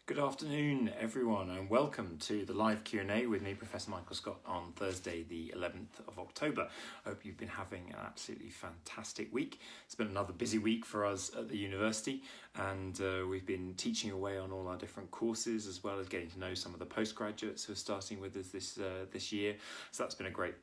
Good afternoon, everyone, and welcome to the live Q&A with me, Professor Michael Scott, on Thursday, the 11th of October. I hope you've been having an absolutely fantastic week. It's been another busy week for us at the university, and we've been teaching away on all our different courses, as well as getting to know some of the postgraduates who are starting with us this year. So that's been a great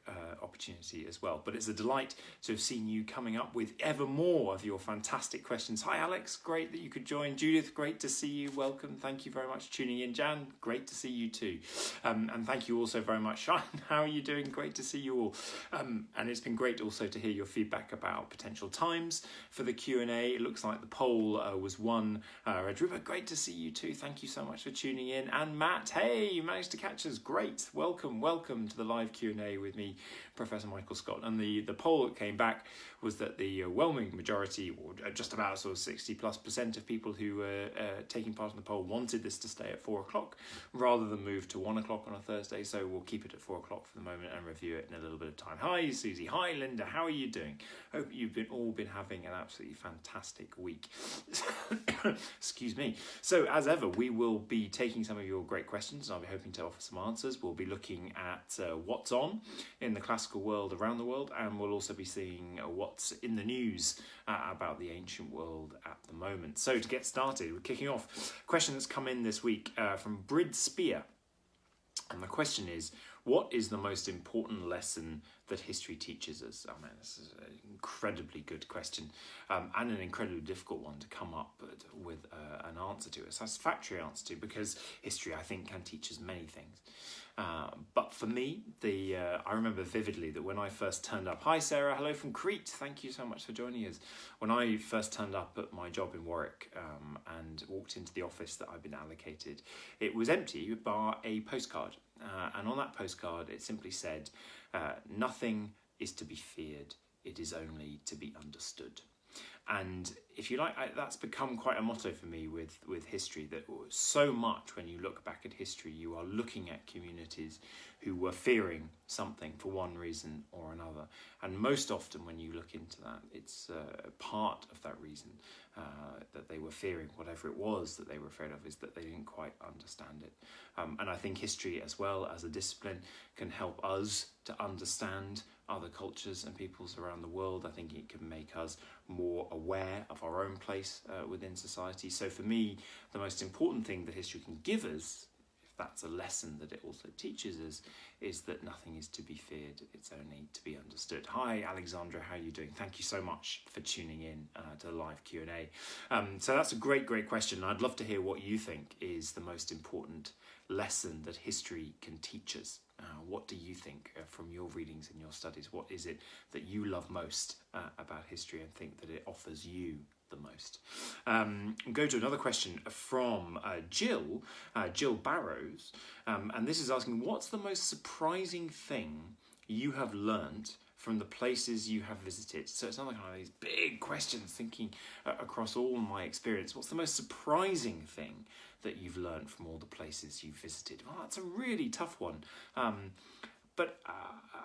opportunity as well. But it's a delight to have seen you coming up with ever more of your fantastic questions. Hi, Alex. Great that you could join. Judith, great to see you. Welcome. Thank you very much for tuning in. Jan, great to see you too. And thank you also very much. Shine, how are you doing? Great to see you all. And it's been great also to hear your feedback about potential times for the Q&A. It looks like the poll was won. Redriver, great to see you too. Thank you so much for tuning in. And Matt, hey, you managed to catch us. Great. Welcome to the live Q&A with me, Professor Michael Scott. And the poll that came back was that the overwhelming majority, or just about sort of 60+% of people who were taking part in the poll wanted this to stay at 4 o'clock rather than move to 1 o'clock on a Thursday. So we'll keep it at 4 o'clock for the moment and review it in a little bit of time. Hi, Susie. Hi, Linda. How are you doing? Hope you've all been having an absolutely fantastic week. Excuse me. So as ever, we will be taking some of your great questions. I'll be hoping to offer some answers. We'll be looking at what's on in the classical world around the world, and we'll also be seeing what's in the news about the ancient world at the moment. So to get started, we're kicking off. A question that's come in this week from Brid Spear. And the question is, what is the most important lesson that history teaches us? I mean, this is an incredibly good question and an incredibly difficult one to come up with an answer to, a satisfactory answer to, because history, I think, can teach us many things. But for me, I remember vividly that when I first turned up, hi Sarah, hello from Crete, thank you so much for joining us. When I first turned up at my job in Warwick and walked into the office that I'd been allocated, it was empty bar a postcard. And on that postcard, it simply said, nothing is to be feared, it is only to be understood. And if you like, that's become quite a motto for me with history, that so much when you look back at history, you are looking at communities who were fearing something for one reason or another. And most often when you look into that, it's part of that reason that they were fearing whatever it was that they were afraid of is that they didn't quite understand it. And I think history as well as a discipline can help us to understand other cultures and peoples around the world. I think it can make us more aware of our own place within society. So for me, the most important thing that history can give us, if that's a lesson that it also teaches us, is that nothing is to be feared, it's only to be understood. Hi Alexandra, how are you doing? Thank you so much for tuning in to the live Q&A. So that's a great question. I'd love to hear what you think is the most important lesson that history can teach us. What do you think from your readings and your studies? What is it that you love most about history and think that it offers you the most? Go to another question from Jill Barrows, and this is asking, what's the most surprising thing you have learnt from the places you have visited? So it's another kind of these big questions, thinking across all my experience. What's the most surprising thing that you've learned from all the places you've visited? Well, that's a really tough one. But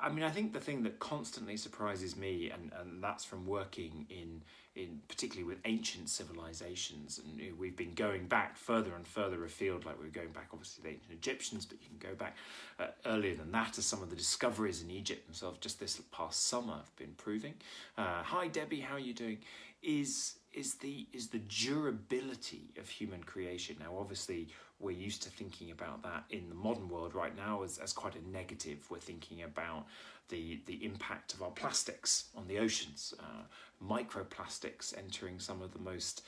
I mean, I think the thing that constantly surprises me, and that's from working in particularly with ancient civilizations, and we've been going back further and further afield, like we're going back obviously to the ancient Egyptians, but you can go back earlier than that, as some of the discoveries in Egypt themselves just this past summer have been proving. Hi Debbie, how are you doing? Is the durability of human creation. Now obviously we're used to thinking about that in the modern world right now as quite a negative. We're thinking about the impact of our plastics on the oceans, microplastics entering some of the most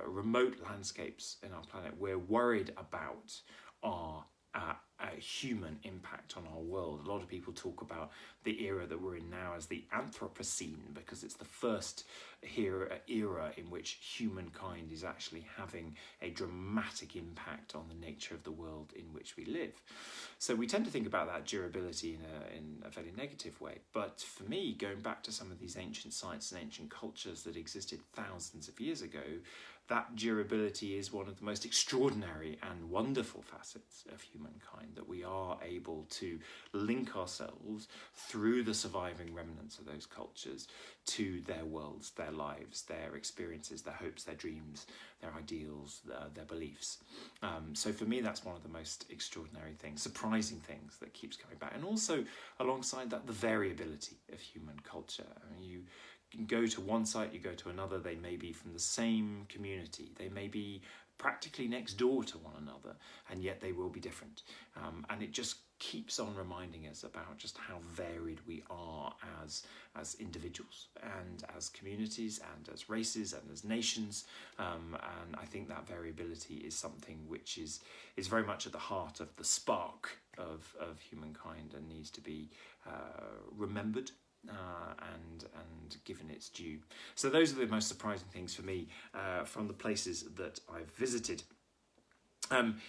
remote landscapes in our planet. We're worried about our human impact on our world. A lot of people talk about the era that we're in now as the Anthropocene, because it's the first era in which humankind is actually having a dramatic impact on the nature of the world in which we live. So we tend to think about that durability in a fairly negative way. But for me, going back to some of these ancient sites and ancient cultures that existed thousands of years ago, that durability is one of the most extraordinary and wonderful facets of humankind, that we are able to link ourselves through the surviving remnants of those cultures to their worlds, their lives, their experiences, their hopes, their dreams, their ideals, their beliefs. So for me, that's one of the most extraordinary things, surprising things that keeps coming back. And also alongside that, the variability of human culture. I mean, you can go to one site, you go to another, they may be from the same community, they may be practically next door to one another, and yet they will be different. And it just keeps on reminding us about just how varied we are as individuals and as communities and as races and as nations. And I think that variability is something which is very much at the heart of the spark of humankind and needs to be remembered and given its due. So those are the most surprising things for me from the places that I've visited.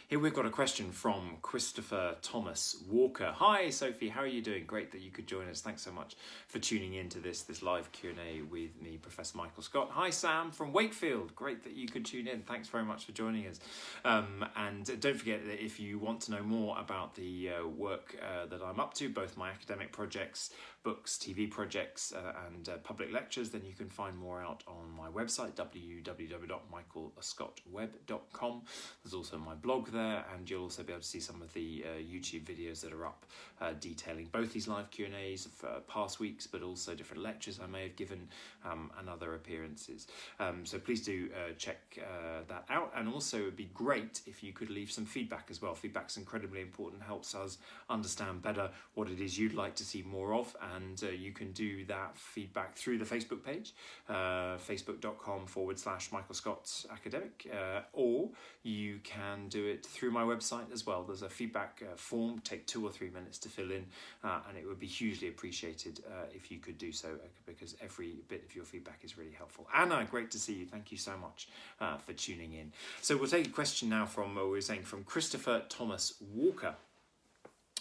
Here we've got a question from Christopher Thomas Walker. Hi Sophie, how are you doing? Great that you could join us. Thanks so much for tuning in to this live Q&A with me, Professor Michael Scott. Hi Sam from Wakefield. Great that you could tune in. Thanks very much for joining us. And don't forget that if you want to know more about the work that I'm up to, both my academic projects, books, TV projects and public lectures, then you can find more out on my website, www.michaelscottweb.com. There's also my blog there, and you'll also be able to see some of the YouTube videos that are up detailing both these live Q&As of past weeks, but also different lectures I may have given and other appearances. So please do check that out, and also it would be great if you could leave some feedback as well. Feedback's incredibly important, helps us understand better what it is you'd like to see more of, and you can do that feedback through the Facebook page, facebook.com/Michael Scott Academic, or you can do it through my website as well. There's a feedback form, take 2 or 3 minutes to fill in, and it would be hugely appreciated if you could do so, because every bit of your feedback is really helpful. Anna, great to see you. Thank you so much for tuning in. So we'll take a question now from Christopher Thomas Walker.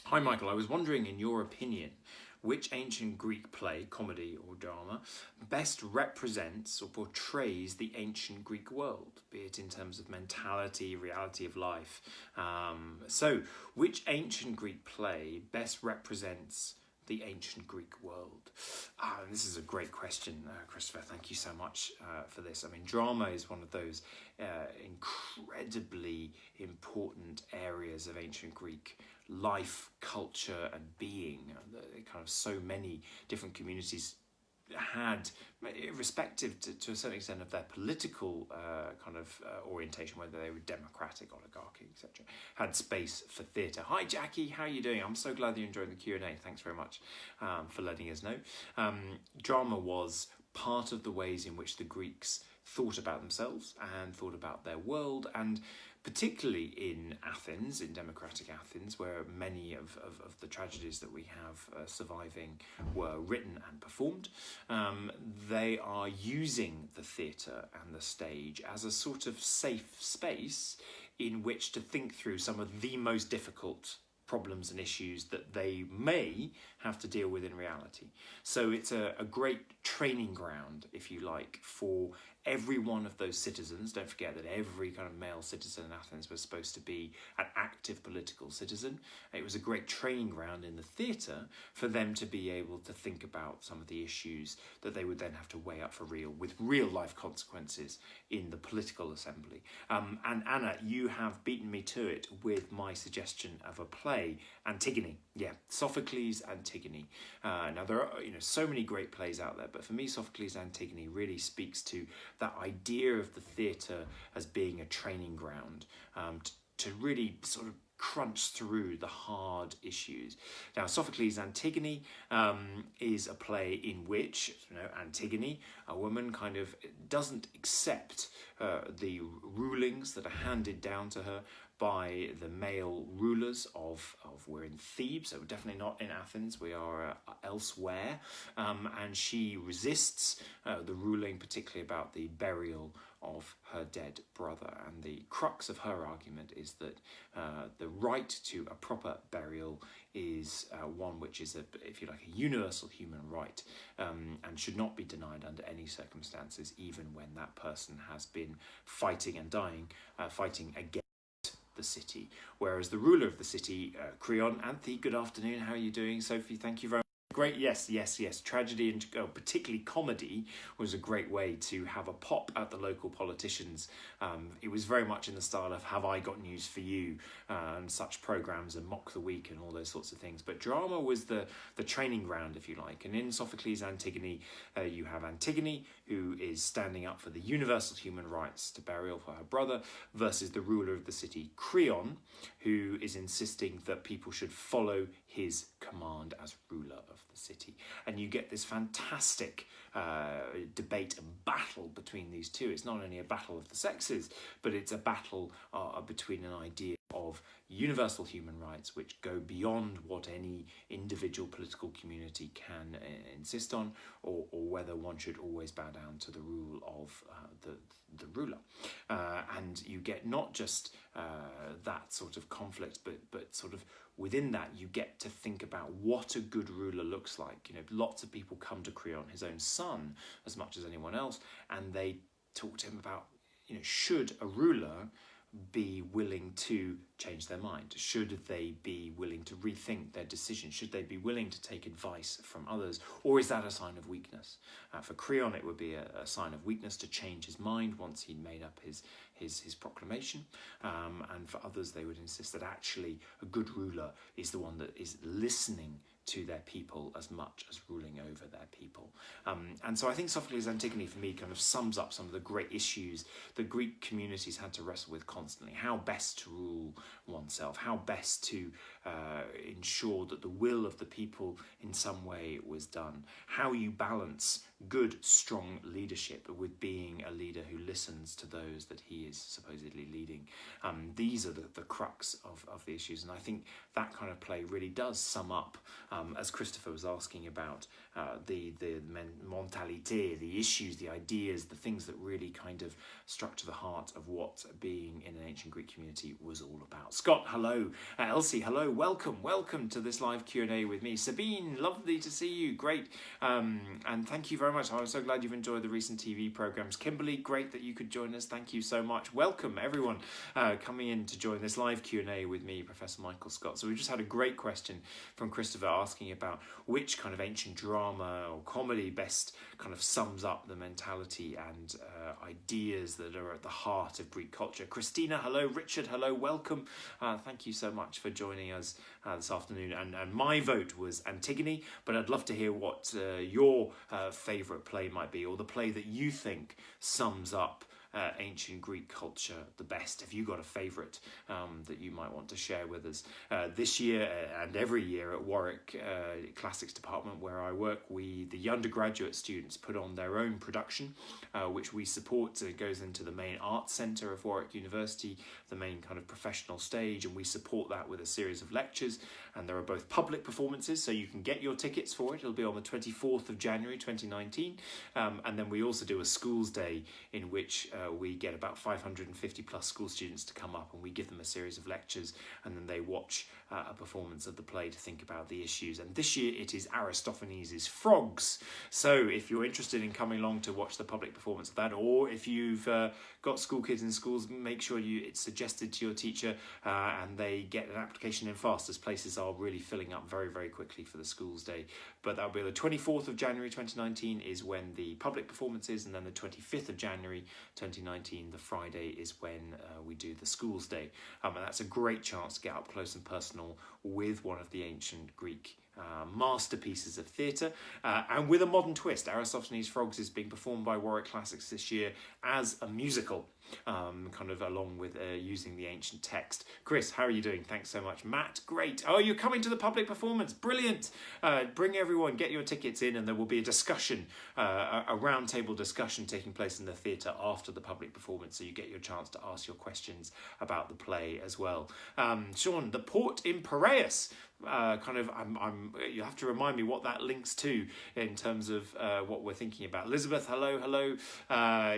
Hi Michael, I was wondering, in your opinion, which ancient Greek play, comedy or drama, best represents or portrays the ancient Greek world, be it in terms of mentality, reality of life? So, which ancient Greek play best represents the ancient Greek world? This is a great question, Christopher. Thank you so much for this. I mean, drama is one of those incredibly important areas of ancient Greek life, culture and being. Kind of so many different communities had, irrespective to a certain extent of their political orientation, whether they were democratic, oligarchy, etc., had space for theatre. Hi Jackie, how are you doing? I'm so glad that you're enjoying the Q&A. Thanks very much for letting us know. Drama was part of the ways in which the Greeks thought about themselves and thought about their world, and particularly in Athens, in democratic Athens, where many of the tragedies that we have surviving were written and performed. They are using the theatre and the stage as a sort of safe space in which to think through some of the most difficult problems and issues that they may have to deal with in reality. So it's a great training ground, if you like, for every one of those citizens. Don't forget that every kind of male citizen in Athens was supposed to be an active political citizen. It was a great training ground in the theatre for them to be able to think about some of the issues that they would then have to weigh up for real, with real life consequences in the political assembly. And Anna, you have beaten me to it with my suggestion of a play, Antigone. Yeah, Sophocles Antigone. Now there are so many great plays out there, but for me Sophocles Antigone really speaks to that idea of the theatre as being a training ground to really sort of crunch through the hard issues. Now, Sophocles Antigone is a play in which Antigone, a woman, kind of doesn't accept the rulings that are handed down to her by the male rulers of we're in Thebes, so we're definitely not in Athens, we are elsewhere, and she resists the ruling, particularly about the burial of her dead brother. And the crux of her argument is that the right to a proper burial is one which is, if you like, a universal human right, and should not be denied under any circumstances, even when that person has been fighting and dying, fighting against the city. Whereas the ruler of the city, Creon, Anthe, good afternoon, how are you doing? Sophie, thank you very much. Great, yes. Tragedy and particularly comedy was a great way to have a pop at the local politicians. It was very much in the style of Have I Got News for You, and such programmes, and Mock the Week and all those sorts of things. But drama was the training ground, if you like. And in Sophocles Antigone, you have Antigone, who is standing up for the universal human rights to burial for her brother, versus the ruler of the city, Creon, who is insisting that people should follow his command as ruler of the city. And you get this fantastic debate and battle between these two. It's not only a battle of the sexes, but it's a battle between an idea of universal human rights which go beyond what any individual political community can insist on, or whether one should always bow down to the rule of the ruler. And you get not just that sort of conflict, but sort of within that you get to think about what a good ruler looks like. You know, lots of people come to Creon, his own son, as much as anyone else, and they talk to him about, you know, should a ruler be willing to change their mind? Should they be willing to rethink their decision? Should they be willing to take advice from others? Or is that a sign of weakness? For Creon, it would be a sign of weakness to change his mind once he'd made up his proclamation. And for others, they would insist that actually a good ruler is the one that is listening to their people as much as ruling over their people. And so I think Sophocles Antigone, for me, kind of sums up some of the great issues that Greek communities had to wrestle with constantly. How best to rule oneself, how best to ensure that the will of the people in some way was done, how you balance good, strong leadership with being a leader who listens to those that he is supposedly leading. These are the crux of the issues, and I think that kind of play really does sum up, as Christopher was asking about, the mentalité, the issues, the ideas, the things that really kind of struck to the heart of what being in an ancient Greek community was all about. Scott, hello. Elsie, hello. Welcome to this live Q&A with me. Sabine, lovely to see you. Great. And thank you very much. I'm so glad you've enjoyed the recent TV programmes. Kimberly, great that you could join us. Thank you so much. Welcome, everyone, coming in to join this live Q&A with me, Professor Michael Scott. So we just had a great question from Christopher asking about which kind of ancient drama or comedy best kind of sums up the mentality and ideas that are at the heart of Greek culture. Christina, hello. Richard, hello. Welcome. Thank you so much for joining us this afternoon. And my vote was Antigone, but I'd love to hear what your favourite play might be, or the play that you think sums up ancient Greek culture the best. Have you got a favourite that you might want to share with us? This year and every year at Warwick Classics Department, where I work, the undergraduate students put on their own production, which we support. It goes into the main arts centre of Warwick University, the main kind of professional stage, and we support that with a series of lectures. And there are both public performances, so you can get your tickets for it. It'll be on the 24th of January 2019. And then we also do a schools day in which we get about 550 plus school students to come up, and we give them a series of lectures, and then they watch a performance of the play to think about the issues. And this year it is Aristophanes' Frogs. So if you're interested in coming along to watch the public performance of that, or if you've got school kids in schools, make sure it's suggested to your teacher and they get an application in fast, as places are really filling up very, very quickly for the schools day. But that'll be the 24th of January 2019 is when the public performance is, and then the 25th of January 2019, the Friday, is when we do the schools day. And that's a great chance to get up close and personal with one of the ancient Greek masterpieces of theatre, and with a modern twist. Aristophanes' Frogs is being performed by Warwick Classics this year as a musical, kind of along with using the ancient text. Chris, how are you doing? Thanks so much. Matt, great. Oh, you're coming to the public performance. Brilliant. Bring everyone, get your tickets in, and there will be a discussion, a round table discussion taking place in the theatre after the public performance, so you get your chance to ask your questions about the play as well. Sean, the port in Piraeus. you have to remind me what that links to in terms of what we're thinking about. Elizabeth, hello.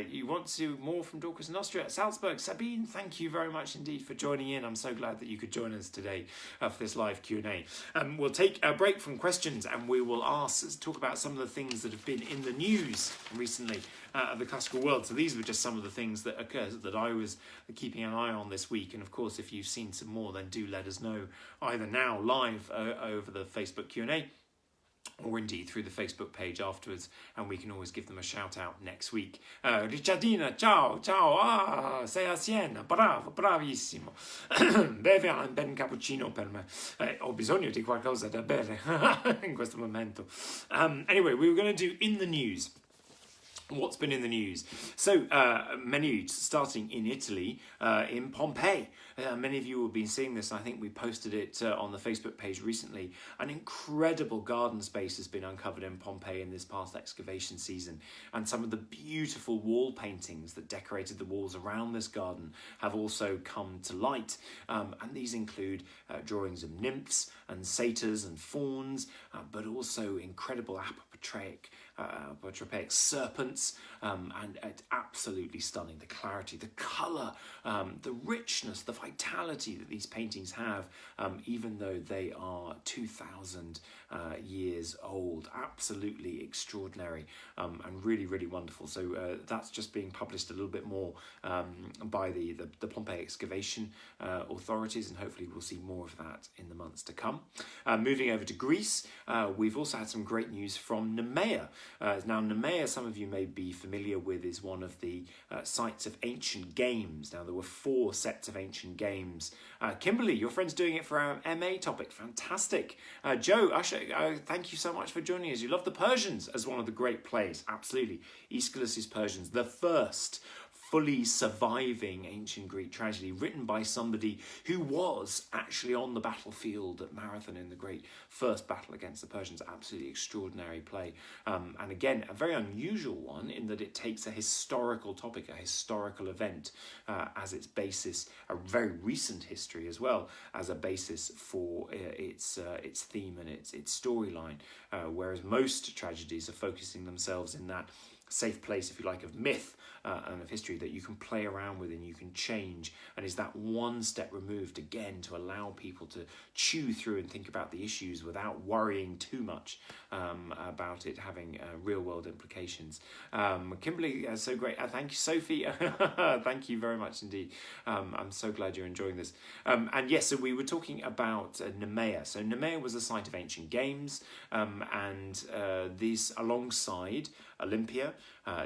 You want to more from Dorcas in Austria, Salzburg. Sabine, thank you very much indeed for joining in. I'm so glad that you could join us today for this live Q&A. We'll take a break from questions and we will talk about some of the things that have been in the news recently of the classical world. So these were just some of the things that occurred that I was keeping an eye on this week. And of course, if you've seen some more, then do let us know either now live over the Facebook Q&A or indeed through the Facebook page afterwards, and we can always give them a shout out next week. Ricciardina, ciao, sei a Siena, bravo, bravissimo. Bevi un ben cappuccino per me. Ho bisogno di qualcosa da bere in questo momento. Anyway, we were going to do in the news. What's been in the news? So, many starting in Italy, in Pompeii. Many of you will be seeing this. I think we posted it on the Facebook page recently. An incredible garden space has been uncovered in Pompeii in this past excavation season. And some of the beautiful wall paintings that decorated the walls around this garden have also come to light. And these include drawings of nymphs and satyrs and fauns, but also incredible apotropaic serpents, and it's absolutely stunning. The clarity, the colour, the richness, the vitality that these paintings have, even though they are 2,000 years old. Absolutely extraordinary, and really, really wonderful. So that's just being published a little bit more by the Pompeii excavation authorities, and hopefully we'll see more of that in the months to come. Moving over to Greece, we've also had some great news from Nemea. Now, Nemea, some of you may be familiar with, is one of the sites of ancient games. Now, there were 4 sets of ancient games. Kimberly, your friend's doing it for our MA topic. Fantastic. Joe, Usher, thank you so much for joining us. You love the Persians as one of the great plays. Absolutely. Aeschylus's Persians, the first fully surviving ancient Greek tragedy written by somebody who was actually on the battlefield at Marathon in the great first battle against the Persians. Absolutely extraordinary play. And again, a very unusual one in that it takes a historical topic, a historical event as its basis, a very recent history as well as a basis for its theme and its storyline, whereas most tragedies are focusing themselves in that safe place, if you like, of myth and of history that you can play around with and you can change, and is that one step removed again to allow people to chew through and think about the issues without worrying too much about it having real world implications. Kimberly, so great. Thank you, Sophie. Thank you very much indeed. I'm so glad you're enjoying this. And yes, so we were talking about Nemea. So Nemea was a site of ancient games, and these alongside Olympia,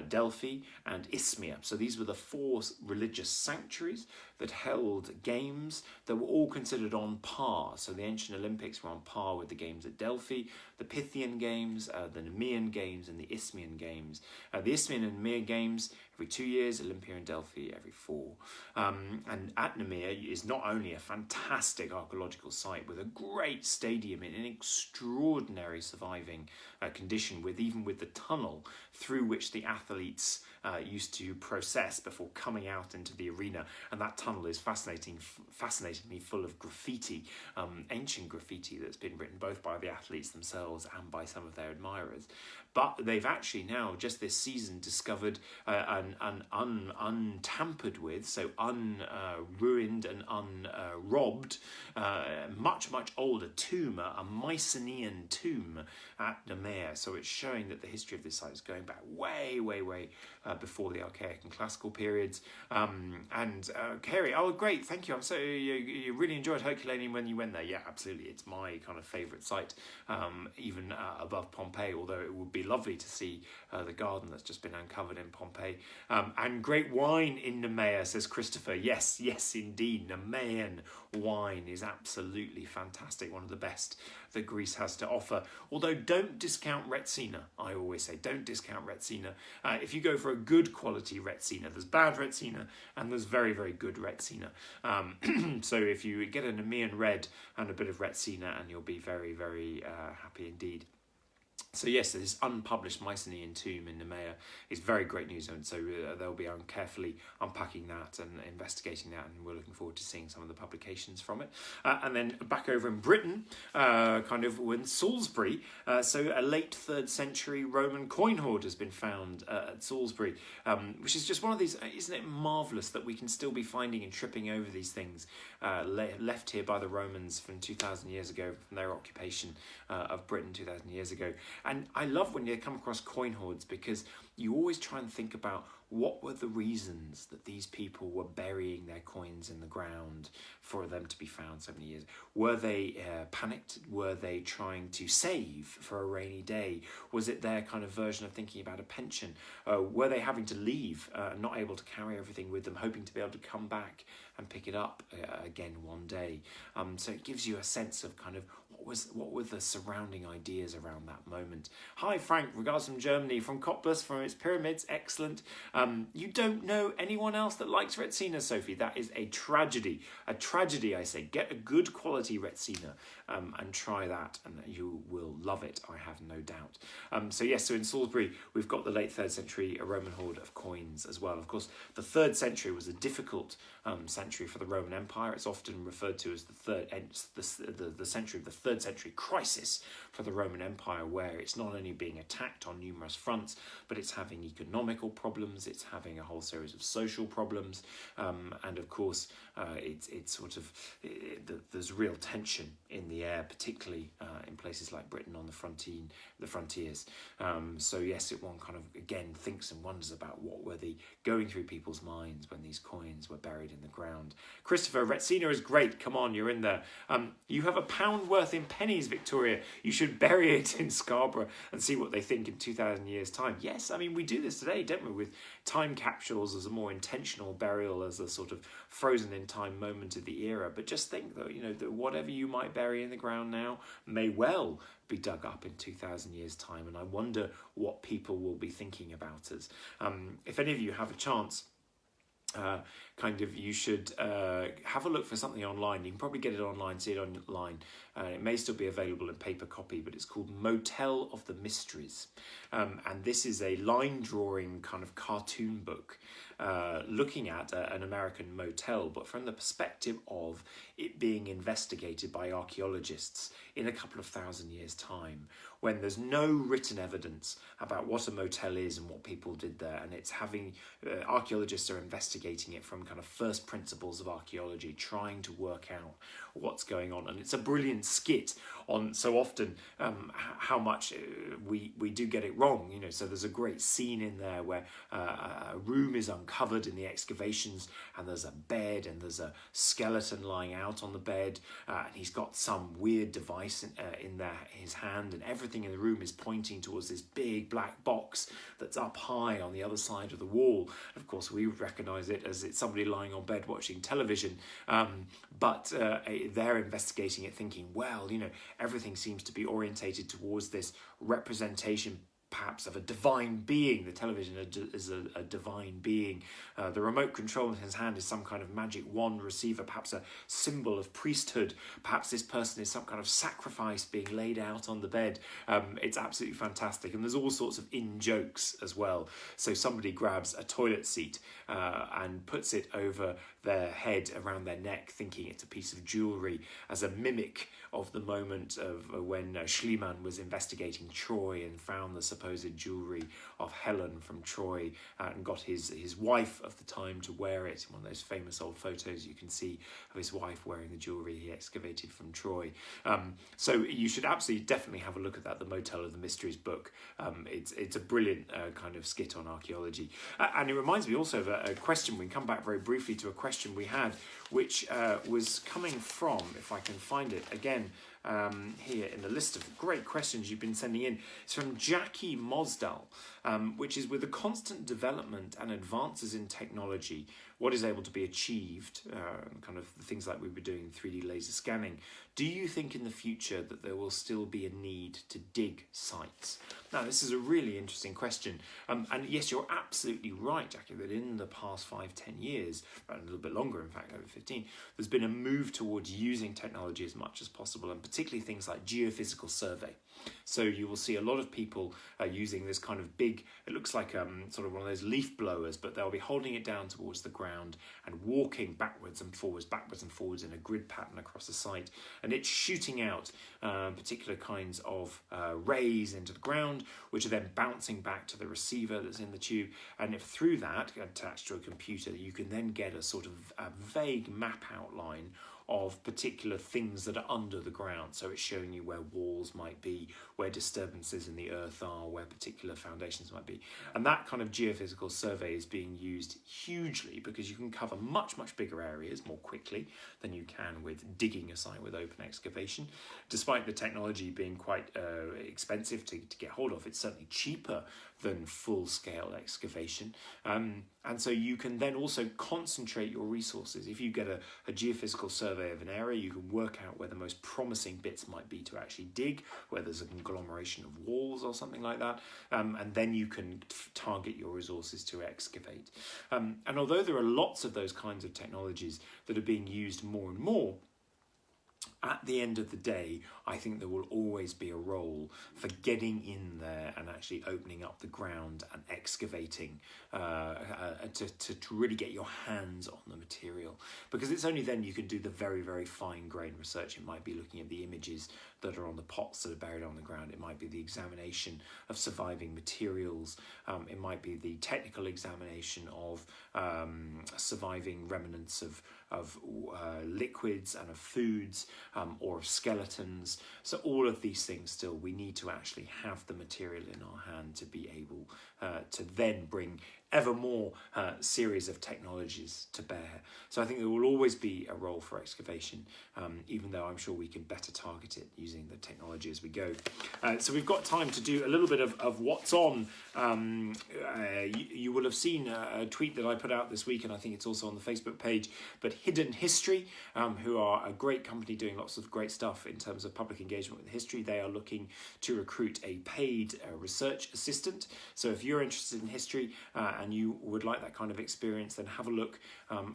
Delphi and Isthmia. So these were the 4 religious sanctuaries that held games that were all considered on par. So the ancient Olympics were on par with the games at Delphi, the Pythian games, the Nemean games and the Isthmian games. The Isthmian and Nemean games every 2 years, Olympia and Delphi every 4. And at Nemea is not only a fantastic archaeological site with a great stadium in an extraordinary surviving condition, even with the tunnel through which the athletes used to process before coming out into the arena. And that tunnel is fascinatingly full of graffiti, ancient graffiti that's been written both by the athletes themselves and by some of their admirers. But they've actually now, just this season, discovered an untampered with, so unruined and unrobbed, much older tomb, a Mycenaean tomb at Nemea. So it's showing that the history of this site is going back way before the Archaic and Classical periods. Kerry, oh great, thank you. I'm so you really enjoyed Herculaneum when you went there. Yeah, absolutely. It's my kind of favourite site, even above Pompeii. Although it would be lovely to see the garden that's just been uncovered in Pompeii. And great wine in Nemea, says Christopher. Yes, indeed. Nemean wine is absolutely fantastic. One of the best that Greece has to offer. Although don't discount Retsina. I always say don't discount Retsina. If you go for a good quality Retsina, there's bad Retsina and there's very, very good Retsina. So if you get a Nemean red and a bit of Retsina, and you'll be very, very happy indeed. So yes, this unpublished Mycenaean tomb in Nemea is very great news, and so they'll be carefully unpacking that and investigating that, and we're looking forward to seeing some of the publications from it. And then back over in Britain, kind of in Salisbury, so a late 3rd century Roman coin hoard has been found at Salisbury, which is just one of these, isn't it marvellous that we can still be finding and tripping over these things left here by the Romans from 2,000 years ago, from their occupation of Britain 2,000 years ago. And I love when you come across coin hoards, because you always try and think about what were the reasons that these people were burying their coins in the ground for them to be found so many years. Were they panicked? Were they trying to save for a rainy day? Was it their kind of version of thinking about a pension? Were they having to leave, not able to carry everything with them, hoping to be able to come back and pick it up again one day? So it gives you a sense of kind of what were the surrounding ideas around that moment. Hi Frank, regards from Germany, from Cottbus, from its pyramids, excellent. You don't know anyone else that likes Retsina, Sophie. That is a tragedy. A tragedy, I say. Get a good quality Retsina and try that, and you will love it, I have no doubt. So yes, so in Salisbury, we've got the late 3rd century Roman hoard of coins as well. Of course, the 3rd century was a difficult century for the Roman Empire. It's often referred to as the century of the 3rd century crisis for the Roman Empire, where it's not only being attacked on numerous fronts, but it's having economical problems, it's having a whole series of social problems, and of course it's sort of there's real tension in the air, particularly in places like Britain on the frontiers. So yes, one kind of again thinks and wonders about what were they going through people's minds when these coins were buried in the ground. Christopher, Retsina is great. Come on, you're in there. You have £1 worth in pennies, Victoria. You should bury it in Scarborough and see what they think in 2,000 years' time. Yes, I mean, we do this today, don't we, with time capsules as a more intentional burial, as a sort of frozen in time moment of the era. But just think, though, that whatever you might bury in the ground now may well be dug up in 2,000 years' time. And I wonder what people will be thinking about us. If any of you have a chance, you should have a look for something online. You can probably get it online, see it online. It may still be available in paper copy, but it's called Motel of the Mysteries. And this is a line drawing kind of cartoon book looking at an American motel, but from the perspective of it being investigated by archaeologists in a couple of thousand years' time, when there's no written evidence about what a motel is and what people did there, and it's having archaeologists are investigating it from kind of first principles of archaeology, trying to work out what's going on. And it's a brilliant skit on so often how much we do get it wrong. So there's a great scene in there where a room is uncovered in the excavations, and there's a bed and there's a skeleton lying out on the bed, and he's got some weird device in his hand, and everything in the room is pointing towards this big black box that's up high on the other side of the wall. Of course, we would recognise it as it's somebody lying on bed watching television, but they're investigating it thinking, well, everything seems to be orientated towards this representation perhaps of a divine being. The television is a divine being. The remote control in his hand is some kind of magic wand receiver, perhaps a symbol of priesthood. Perhaps this person is some kind of sacrifice being laid out on the bed. It's absolutely fantastic. And there's all sorts of in-jokes as well. So somebody grabs a toilet seat and puts it over their head, around their neck, thinking it's a piece of jewellery, as a mimic of the moment of when Schliemann was investigating Troy and found the supposed jewellery of Helen from Troy, and got his wife of the time to wear it. One of those famous old photos you can see of his wife wearing the jewellery he excavated from Troy. So you should absolutely definitely have a look at that, the Motel of the Mysteries book. It's a brilliant kind of skit on archaeology. And it reminds me also of a question. We can come back very briefly to a question we had, which was coming from, if I can find it again, here in the list of great questions you've been sending in. It's from Jackie Mosdal, which is, with the constant development and advances in technology, what is able to be achieved, kind of the things like we were doing 3D laser scanning, do you think in the future that there will still be a need to dig sites? Now, this is a really interesting question. And yes, you're absolutely right, Jackie, that in the past 5-10 years, a little bit longer, in fact, over 2015, there's been a move towards using technology as much as possible, and particularly things like geophysical survey. So you will see a lot of people using this kind of big, it looks like sort of one of those leaf blowers, but they'll be holding it down towards the ground and walking backwards and forwards in a grid pattern across the site. And it's shooting out particular kinds of rays into the ground, which are then bouncing back to the receiver that's in the tube. And if through that, attached to a computer, you can then get a sort of a vague map outline of particular things that are under the ground. So it's showing you where walls might be, where disturbances in the earth are, where particular foundations might be. And that kind of geophysical survey is being used hugely because you can cover much, much bigger areas more quickly than you can with digging a site with open excavation. Despite the technology being quite expensive to get hold of, it's certainly cheaper than full-scale excavation. And so you can then also concentrate your resources. If you get a geophysical survey of an area, you can work out where the most promising bits might be to actually dig, where there's a conglomeration of walls or something like that, and then you can target your resources to excavate. And although there are lots of those kinds of technologies that are being used more and more, at the end of the day, I think there will always be a role for getting in there and actually opening up the ground and excavating to really get your hands on the material. Because it's only then you can do the very, very fine-grained research. It might be looking at the images that are on the pots that are buried on the ground. It might be the examination of surviving materials. It might be the technical examination of surviving remnants of liquids and of foods, or of skeletons. So all of these things still, we need to actually have the material in our hand to be able to then bring ever more series of technologies to bear. So I think there will always be a role for excavation, even though I'm sure we can better target it using the technology as we go. So we've got time to do a little bit of what's on. You will have seen a tweet that I put out this week, and I think it's also on the Facebook page, but Hidden History, who are a great company doing lots of great stuff in terms of public engagement with history. They are looking to recruit a paid research assistant. So if you're interested in history and you would like that kind of experience, then have a look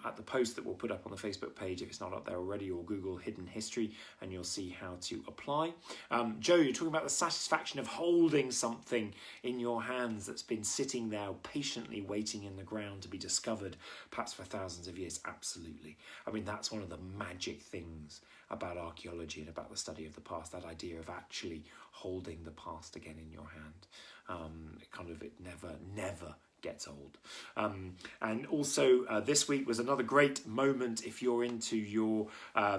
at the post that we'll put up on the Facebook page if it's not up there already, or Google Hidden History and you'll see how to apply. Joe, you're talking about the satisfaction of holding something in your hands that's been sitting there patiently waiting in the ground to be discovered, perhaps for thousands of years. Absolutely. I mean, that's one of the magic things about archaeology and about the study of the past, that idea of actually holding the past again in your hand. It never gets old. And also this week was another great moment if you're into your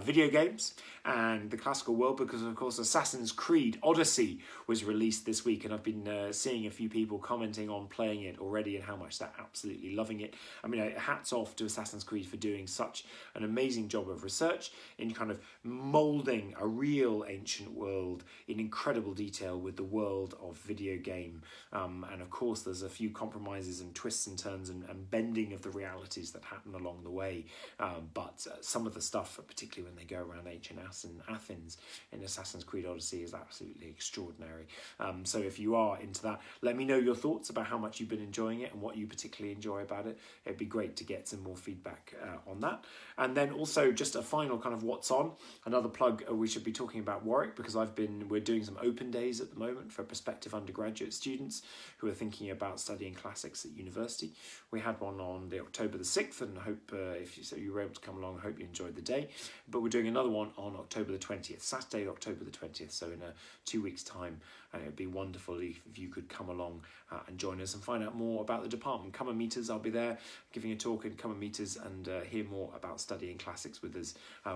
video games and the classical world, because of course Assassin's Creed Odyssey was released this week, and I've been seeing a few people commenting on playing it already and how much they're absolutely loving it. I mean, hats off to Assassin's Creed for doing such an amazing job of research in kind of moulding a real ancient world in incredible detail with the world of video game. And of course there's a few compromises and twists and turns and bending of the realities that happen along the way, but some of the stuff, particularly when they go around ancient Athens in Assassin's Creed Odyssey, is absolutely extraordinary. So if you are into that, let me know your thoughts about how much you've been enjoying it and what you particularly enjoy about it. It'd be great to get some more feedback on that. And then also just a final kind of what's on, another plug, we should be talking about Warwick, because we're doing some open days at the moment for prospective undergraduate students who are thinking about studying classics at university. We had one on the October the 6th, and I hope if you were able to come along, I hope you enjoyed the day. But we're doing another one on October the 20th, Saturday, October the 20th, so in 2 weeks' time, and it would be wonderful if you could come along and join us and find out more about the department. Come and meet us. I'll be there giving a talk, and come and meet us and hear more about studying classics with us,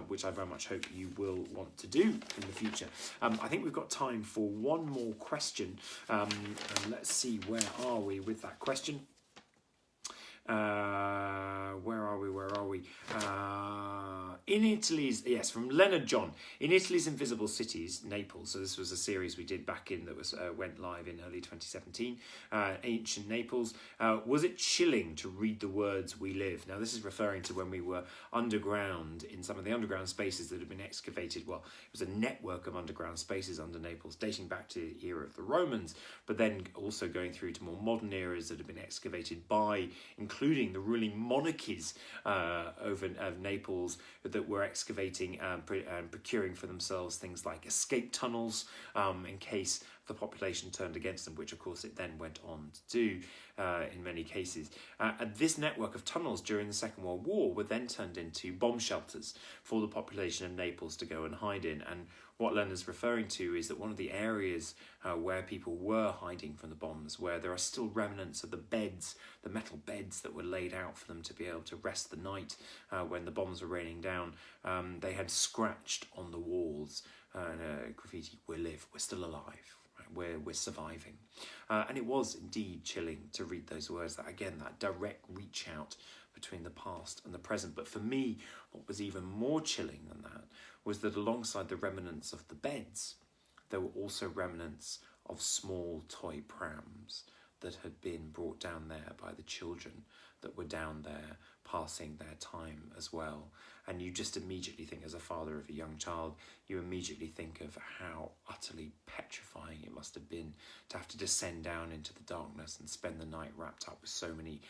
which I very much hope you will want to do in the future. I think we've got time for one more question, and let's see, where are we with that question? Where are we? in Italy's, yes, from Leonard John, in Italy's Invisible Cities, Naples. So this was a series we did back in that went live in early 2017. Ancient Naples. Was it chilling to read the words "We live"? Now this is referring to when we were underground in some of the underground spaces that had been excavated. Well, it was a network of underground spaces under Naples, dating back to the era of the Romans, but then also going through to more modern eras that have been excavated by, including the ruling monarchies of Naples, that were excavating and procuring for themselves things like escape tunnels in case the population turned against them, which of course it then went on to do in many cases. And this network of tunnels during the Second World War were then turned into bomb shelters for the population of Naples to go and hide in. And what Leonard's referring to is that one of the areas where people were hiding from the bombs, where there are still remnants of the beds, the metal beds that were laid out for them to be able to rest the night when the bombs were raining down, they had scratched on the walls graffiti, "We live, we're still alive. We're surviving." And it was indeed chilling to read those words, that again, that direct reach out between the past and the present. But for me, what was even more chilling than that was that alongside the remnants of the beds, there were also remnants of small toy prams that had been brought down there by the children that were down there passing their time as well. And you just immediately think, as a father of a young child, you immediately think of how utterly petrifying it must have been to have to descend down into the darkness and spend the night wrapped up with so many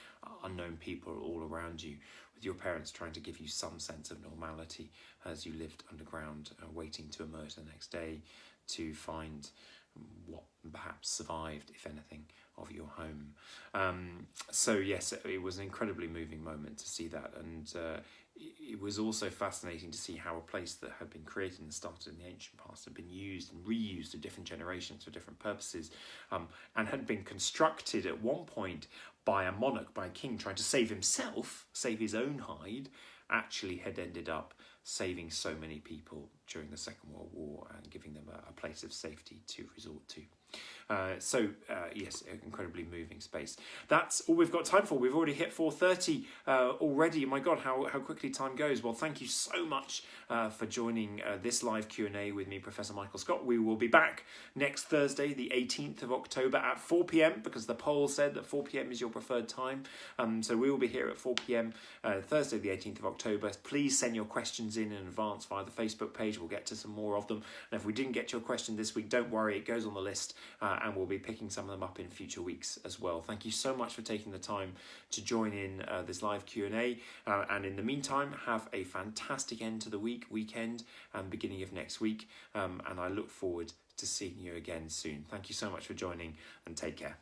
unknown people all around you, with your parents trying to give you some sense of normality as you lived underground, waiting to emerge the next day to find what perhaps survived, if anything, of your home. So yes, it was an incredibly moving moment to see that, and it was also fascinating to see how a place that had been created and started in the ancient past had been used and reused to different generations for different purposes, and had been constructed at one point by a monarch, by a king trying to save himself, save his own hide, actually had ended up saving so many people during the Second World War and giving them a place of safety to resort to. Yes, incredibly moving space. That's all we've got time for. We've already hit 4:30 already. My God, how quickly time goes. Well, thank you so much for joining this live Q&A with me, Professor Michael Scott. We will be back next Thursday, the 18th of October at 4 p.m, because the poll said that 4 p.m. is your preferred time. So we will be here at 4 p.m, Thursday, the 18th of October. Please send your questions in advance via the Facebook page. We'll get to some more of them. And if we didn't get your question this week, don't worry, it goes on the list. And we'll be picking some of them up in future weeks as well. Thank you so much for taking the time to join in this live Q&A. And in the meantime, have a fantastic end to the weekend, and beginning of next week. And I look forward to seeing you again soon. Thank you so much for joining, and take care.